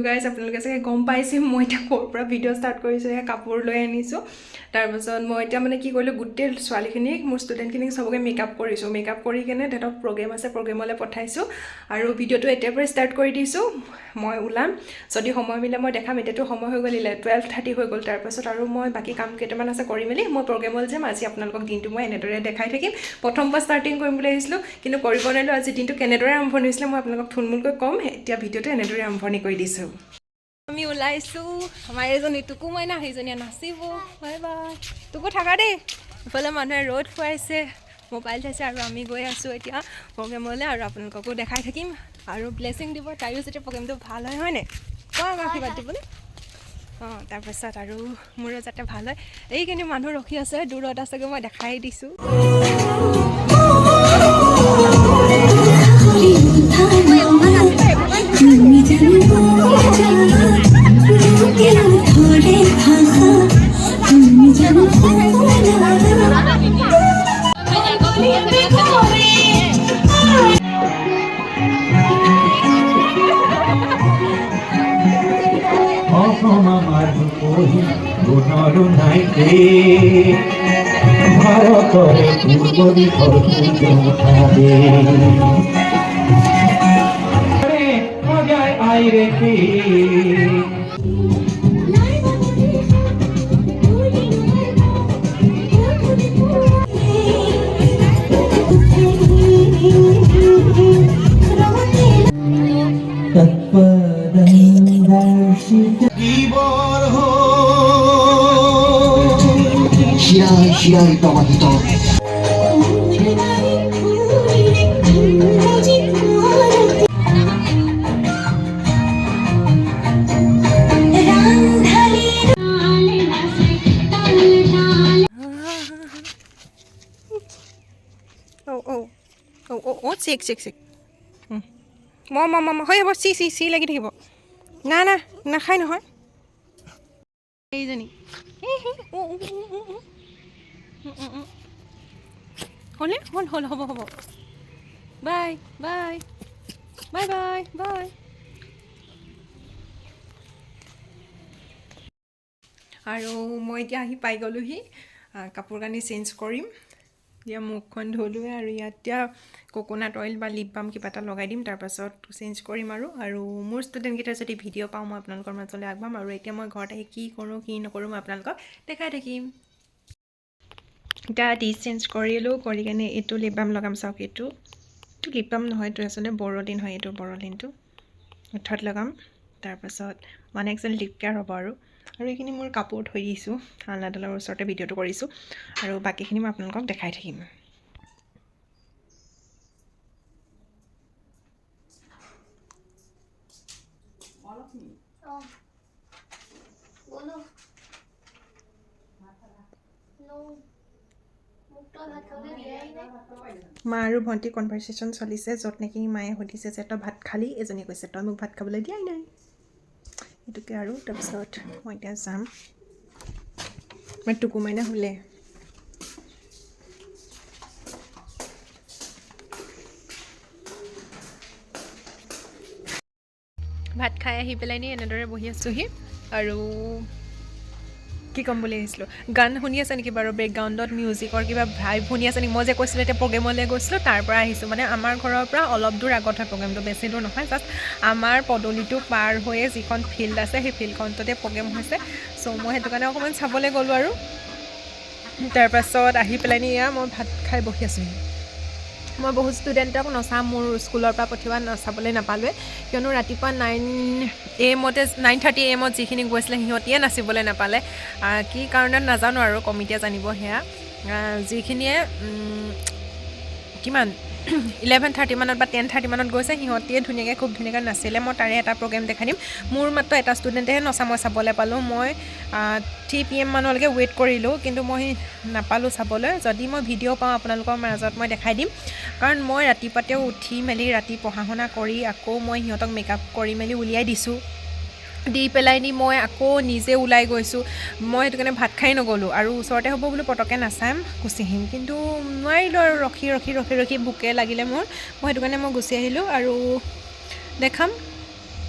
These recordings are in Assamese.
গাইজ আপোনালোকে চাগে গম পাইছে মই এতিয়া ক'ৰ পৰা ভিডিঅ' ষ্টাৰ্ট কৰিছোঁ, সেই কাপোৰ লৈ আনিছোঁ। তাৰপাছত মই এতিয়া মানে কি কৰিলোঁ, গোটেই ছোৱালীখিনিক মোৰ ষ্টুডেণ্টখিনিক চবকে মেকআপ কৰিছোঁ। মেকআপ কৰি কেনে তেহেঁতক প্ৰগ্ৰেম আছে, প্ৰগ্ৰেমলৈ পঠাইছোঁ। আৰু ভিডিঅ'টো এতিয়াৰ পৰাই ষ্টাৰ্ট কৰি দিছোঁ। মই ওলাম, যদি সময় মিলে মই দেখাম। এতিয়াতো সময় হৈ গ'ল 12:30 হৈ গ'ল। তাৰপাছত আৰু মই বাকী কাম কেইটামান আছে কৰি মেলি মই প্ৰগ্ৰেমলৈ যাম। আজি আপোনালোকক দিনটো মই এনেদৰে দেখাই থাকিম। প্ৰথম পৰা ষ্টাৰ্টিং কৰিম বুলি আহিছিলোঁ, কিন্তু কৰিব নোৱাৰিলোঁ। আজি দিনটো কেনেদৰে আৰম্ভণি হৈছিলে মই আপোনালোকক থুলমূলকৈ ক'ম। এতিয়া ভিডিঅ'টো এনেদৰে আৰম্ভণি কৰি দিছোঁ। আমি ওলাইছোঁ, আমাৰ এজনী টুকু মাইনা, সেইজনীয়ে নাচিব। বাই বাই, টুকু থাকা দেই। ইফালে মানুহে ৰ'দ খুৱাইছে, মোবাইল চাইছে, আৰু আমি গৈ আছোঁ এতিয়া প্ৰগ্ৰেমলৈ। আৰু আপোনালোককো দেখাই থাকিম আৰু ব্লেছিং দিব, তাইৰো যেতিয়া প্ৰগ্ৰেমটো ভাল হয়, হয়নে? কোৱা আশীৰ্বাদ দিবলৈ। তাৰপাছত আৰু মোৰো যাতে ভাল হয়। এইখিনি মানুহ ৰখি আছে, দূৰত আছেগৈ, মই দেখাই দিছোঁ। ভারতরে পূর্ব দিশর সূর্য উঠাবে মজায় আই রেখে শিরাই প্রবাহিত চেক হৈ যাব। চি লাগি থাকিব। না নাখায় নহয় এইজনী। হ'লে হ'ল হ'ব bye bye bye bye bye. আৰু মই এতিয়া আহি পাই গ'লোহি, কাপোৰ কানি চেঞ্জ কৰিম। এতিয়া মুখখন ধুলোৱে, আৰু ইয়াত এতিয়া কোকোনাট অইল বা লিপ বাম কিবা এটা লগাই দিম। তাৰপাছত চেঞ্জ কৰিম। আৰু মোৰ ষ্টুডেণ্টকেইটা যদি ভিডিঅ' পাওঁ মই আপোনালোকৰ মাজলৈ আগবাম। আৰু এতিয়া মই ঘৰত আহি কি কৰোঁ কি নকৰোঁ মই আপোনালোকক দেখাই থাকিম। এতিয়া ডিছ চেঞ্জ কৰিলোঁ, কৰি কেনে এইটো লিপ বাম লগাম। চাওক, এইটো লিপ বাম নহয়, এইটো আচলতে বৰলিন হয়। এইটো বৰলিনটো ওঠত লগাম। তাৰপাছত মানে একচুৱেলি লিপ কেয়াৰ হ'ব। আৰু এইখিনি মোৰ কাপোৰ থৈ দিছোঁ, আলনাডালৰ ওচৰতে ভিডিঅ'টো কৰিছোঁ। আৰু বাকীখিনি মই আপোনালোকক দেখাই থাকিম। মা আৰু ভণ্টি কনভাৰচেশ্যন চলিছে, য'ত নেকি মায়ে সুধিছে যে তই ভাত খালি, এজনীয়ে কৈছে তই মোক ভাত খাবলৈ দিয়াই নাই। এইটোকে আৰু তাৰপিছত মই এতিয়া যাম। মই টুকু মাইনা শুলে। ভাত খাই আহি পেলাই নি এনেদৰে বহি আছোঁহি। আৰু কি ক'ম বুলি আহিছিলোঁ, গান শুনি আছে নেকি বাৰু? বেকগ্ৰাউণ্ডত মিউজিকৰ কিবা ভাইব শুনি আছে নেকি? মই যে কৈছিলোঁ এতিয়া প্ৰগ্ৰেমলৈ গৈছিলোঁ, তাৰ পৰা আহিছোঁ। মানে আমাৰ ঘৰৰ পৰা অলপ দূৰ আগত হয় প্ৰগ্ৰেমটো, বেছি দূৰ নহয়। জাষ্ট আমাৰ পদূলিটো পাৰ হৈয়ে যিখন ফিল্ড আছে, সেই ফিল্ডখনতে প্ৰগ্ৰেম হৈছে। চ' মই সেইটো কাৰণে অকণমান চাবলৈ গ'লোঁ। আৰু তাৰপাছত আহি পেলাই নি এয়া মই ভাত খাই বহি আছোঁহি। মই বহুত ষ্টুডেণ্টক নচা মোৰ স্কুলৰ পৰা পঠিওৱা নচাবলৈ নাপালোৱে, কিয়নো ৰাতিপুৱা 9:30 AM যিখিনি গৈছিলে সিহঁতিয়ে নাচিবলৈ নাপালে। কি কাৰণত নাজানো, আৰু কমিটিয়ে জানিব সেয়া। যিখিনিয়ে কিমান 11:30 মানত বা 10:30 মানত গৈছে, সিহঁতিয়ে খুব ধুনীয়াকৈ নাছিলে। মই তাৰে এটা প্ৰগ্ৰেম দেখাই দিম। মোৰ মাত্ৰ এটা ষ্টুডেণ্টেহে নচা মই চাবলৈ পালোঁ। মই 3 PM মানলৈকে ৱেইট কৰিলোঁ, কিন্তু মই নাপালোঁ চাবলৈ। যদি মই ভিডিঅ' পাওঁ আপোনালোকৰ মাজত মই দেখাই দিম। কাৰণ মই ৰাতিপুৱাতেও উঠি মেলি ৰাতি পঢ়া শুনা কৰি আকৌ মই সিহঁতক মেকআপ কৰি মেলি উলিয়াই দিছোঁ। দি পেলাই নি মই আকৌ নিজে ওলাই গৈছোঁ। মই সেইটো কাৰণে ভাত খাই নগ'লোঁ, আৰু ওচৰতে হ'ব বোলো পটককৈ নাচাম গুচি আহিম, কিন্তু নোৱাৰিলোঁ। আৰু ৰখি ভোকে লাগিলে মোৰ, মই সেইটো কাৰণে মই গুচি আহিলোঁ। আৰু দেখাম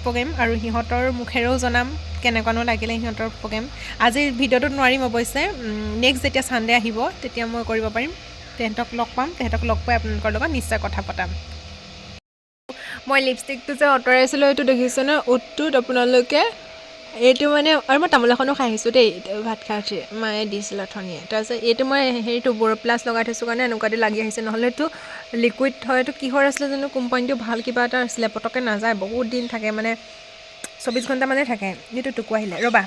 প্ৰগ্ৰেম আৰু সিহঁতৰ মুখেৰেও জনাম কেনেকুৱানো লাগিলে সিহঁতৰ প্ৰগ্ৰেম। আজিৰ ভিডিঅ'টোত নোৱাৰিম অৱশ্যে, নেক্সট যেতিয়া ছানডে আহিব তেতিয়া মই কৰিব পাৰিম। তেহেঁতক লগ পাম, তেহেঁতক লগ পাই আপোনালোকৰ লগত নিশ্চয় কথা পতাম। মই লিপষ্টিকটো যে আঁতৰাইছিলোঁ এইটো দেখিছেনে ওঠটোত আপোনালোকে, এইটো মানে আৰু মই তামোল এখনো খাই আহিছোঁ দেই ভাত খাই উঠি, মায়ে দিছিল অথনিয়ে। তাৰপিছত এইটো মই হেৰিটো বৰ'প্লাছ লগাই থৈছোঁ কাৰণে এনেকুৱাটো লাগি আহিছে, নহ'লেতো লিকুইড হয়। এইটো কিহৰ আছিলে জানো, কোম্পানীটো ভাল কিবা এটা আছিলে, পটককৈ নাযায়, বহুত দিন থাকে, মানে 24 ঘণ্টামানে থাকে। এইটো টুকু আহিলে ৰ'বা।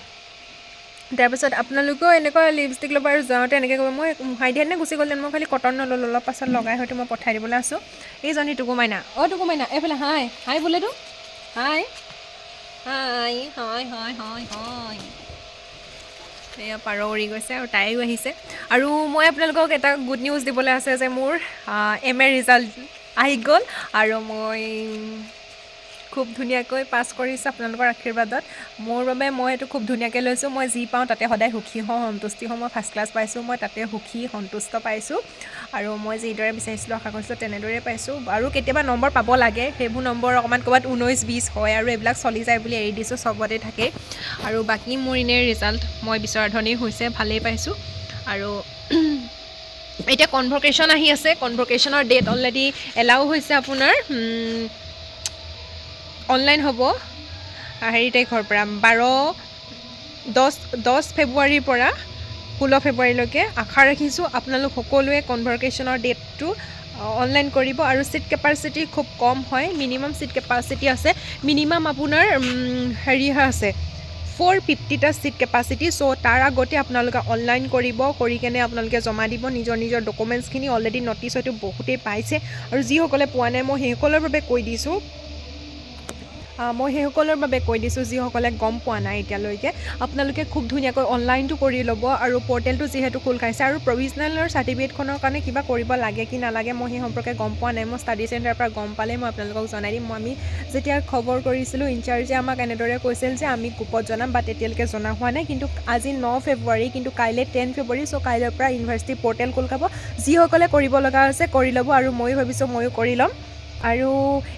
তাৰপিছত আপোনালোকেও এনেকুৱা লিপষ্টিক ল'ব আৰু যাওঁতে এনেকৈ কৰিব। মই মুহাই দিয়ানে গুচি গ'লেন, মই খালি কটন নল'লোঁ, অলপ পাছত লগাই হয়তো মই পঠাই দিবলৈ আছোঁ। এইজনী টুকু মাইনা, টুকু মাইনা এইফালে হাই হাই বোলেতো, হাই হাই হয় হয় হয় হয়। এয়া পাৰ উৰি গৈছে আৰু তাইও আহিছে। আৰু মই আপোনালোকক এটা গুড নিউজ দিবলৈ আছে যে মোৰ MA ৰিজাল্ট আহি গ'ল আৰু মই খুব ধুনীয়াকৈ পাছ কৰিছোঁ আপোনালোকৰ আশীৰ্বাদত। মোৰ বাবে মই এইটো খুব ধুনীয়াকৈ লৈছোঁ। মই যি পাওঁ তাতে সদায় সুখী হওঁ, সন্তুষ্টি হওঁ। মই ফাৰ্ষ্ট ক্লাছ পাইছোঁ, মই তাতে সুখী সন্তুষ্ট পাইছোঁ আৰু মই যিদৰে বিচাৰিছিলোঁ আশা কৰিছিলোঁ তেনেদৰেই পাইছোঁ। আৰু কেতিয়াবা নম্বৰ পাব লাগে, সেইবোৰ নম্বৰ অকণমান ক'ৰবাত 19-20 হয় আৰু এইবিলাক চলি যায় বুলি এৰি দিছোঁ, চবতে থাকে। আৰু বাকী মোৰ এনেই ৰিজাল্ট মই বিচৰা ধৰণেই হৈছে, ভালেই পাইছোঁ। আৰু এতিয়া কনভকেশ্যন আহি আছে, কনভকেশ্যনৰ ডেট অলৰেডি এলাও হৈছে আপোনাৰ, অনলাইন হ'ব হেৰি তাৰিখৰ পৰা 10 ফেব্ৰুৱাৰীৰ পৰা 16 ফেব্ৰুৱাৰীলৈকে। আশা ৰাখিছোঁ আপোনালোক সকলোৱে কনভকেশ্যনৰ ডেটটো অনলাইন কৰিব। আৰু ছিট কেপাচিটি খুব কম হয়, মিনিমাম ছিট কেপাচিটি আছে, মিনিমাম আপোনাৰ হেৰি আছে 450টা ছিট কেপাচিটি। চ' তাৰ আগতে আপোনালোকে অনলাইন কৰিব, কৰি কেনে আপোনালোকে জমা দিব নিজৰ নিজৰ ডকুমেণ্টছখিনি। অলৰেডি ন'টিচ হয়তো বহুতেই পাইছে আৰু যিসকলে পোৱা নাই মই সেইসকলৰ বাবে কৈ দিছোঁ, যিসকলে গম পোৱা নাই এতিয়ালৈকে, আপোনালোকে খুব ধুনীয়াকৈ অনলাইনটো কৰি ল'ব। আৰু পৰ্টেলটো যিহেতু খোল খাইছে আৰু প্ৰভিজনেলৰ চাৰ্টিফিকেটখনৰ কাৰণে কিবা কৰিব লাগে কি নালাগে মই সেই সম্পৰ্কে গম পোৱা নাই। মই ষ্টাডি চেণ্টাৰৰ পৰা গম পালে মই আপোনালোকক জনাই দিম। আমি যেতিয়া খবৰ কৰিছিলোঁ ইনচাৰ্জে আমাক এনেদৰে কৈছিল যে আমি গ্ৰুপত জনাম, বাট এতিয়ালৈকে জনা হোৱা নাই। কিন্তু আজি 9 ফেব্ৰুৱাৰী, কিন্তু কাইলৈ 10 ফেব্ৰুৱাৰী। চ' কাইলৈৰ পৰা ইউনিভাৰ্চিটি পৰ্টেল খোল খাব। যিসকলে কৰিব লগা আছে কৰি ল'ব আৰু ময়ো ভাবিছোঁ ময়ো কৰি ল'ম। আৰু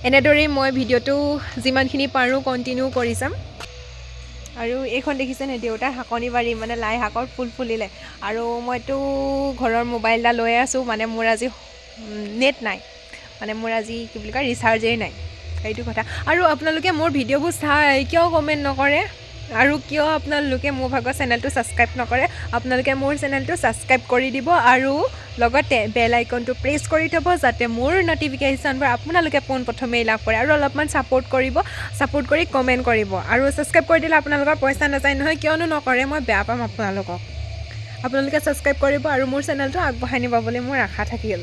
এনেদৰেই মই ভিডিঅ'টো যিমানখিনি পাৰোঁ কণ্টিনিউ কৰি যাম। আৰু এইখন দেখিছেনে দেউতাৰ শাকনি বাৰী, মানে লাই শাকৰ ফুল ফুলিলে। আৰু মইতো ঘৰৰ মোবাইল এটা লৈ আছোঁ, মানে মোৰ আজি নেট নাই, মানে মোৰ আজি কি বুলি কয় ৰিচাৰ্জেই নাই, সেইটো কথা। আৰু আপোনালোকে মোৰ ভিডিঅ'বোৰ চাই কিয় কমেণ্ট নকৰে, আৰু কিয় আপোনালোকে মোৰ ভাগৰ চেনেলটো ছাবস্ক্ৰাইব নকৰে। আপোনালোকে মোৰ চেনেলটো ছাবস্ক্ৰাইব কৰি দিব আৰু লগতে বেল আইকনটো প্ৰেছ কৰি থ'ব, যাতে মোৰ ন'টিফিকেশ্যনবোৰ আপোনালোকে পোনপ্ৰথমেই লাভ কৰে। আৰু অলপমান ছাপোৰ্ট কৰিব, ছাপোৰ্ট কৰি কমেণ্ট কৰিব। আৰু ছাবস্ক্ৰাইব কৰি দিলে আপোনালোকৰ পইচা নাযায় নহয়, কিয়নো নকৰে, মই বেয়া পাম আপোনালোকক। আপোনালোকে ছাবস্ক্ৰাইব কৰিব আৰু মোৰ চেনেলটো আগবঢ়াই নিব বুলি মোৰ আশা থাকিল।